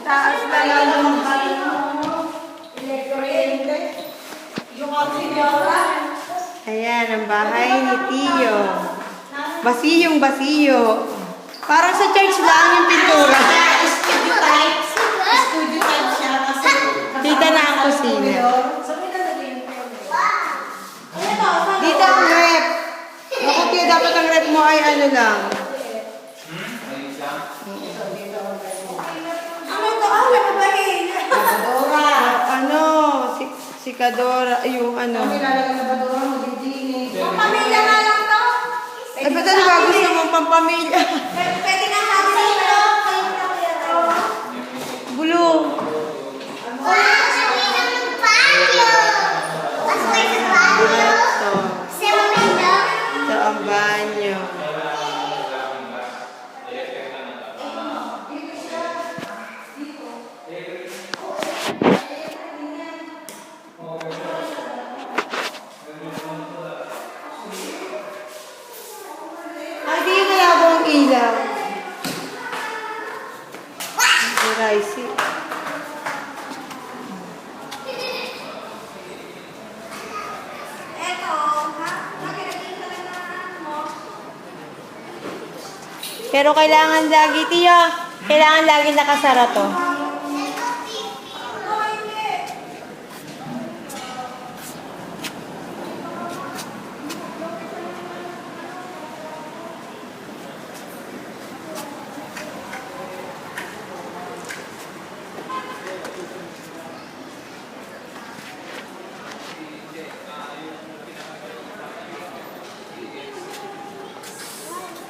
taas na lang ng elektrikente. Yung senyora. Ayan, ang bahay ni Tio. Basiyong-basiyo. Parang sa church lang yung pintura. Studio type. Studio type siya kasi. Dito na ang kusina. Sabi na lagay yung Dito ang rep. Ako, Tio, dapat ang rep mo ay ano lang. Ano to? Ah, lababahin. Labadora. Ano, si Kadora, yung ano. Kami lalagay na labadora mo, didini. Pamilya nga lang to. Ay, ba't ano ba gusto mong pampamilya? Pwede na sabi nito. Blue. Ito ang banyo. Ay, di yung malabo ang ilaw. Rice. Eto, ha? Nakilagay ka lang na mo. Pero kailangan lagi, Tio. Kailangan lagi nakasara to.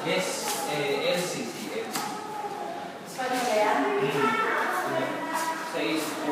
Yes, LCC. Paano ba yan? Sa isip ko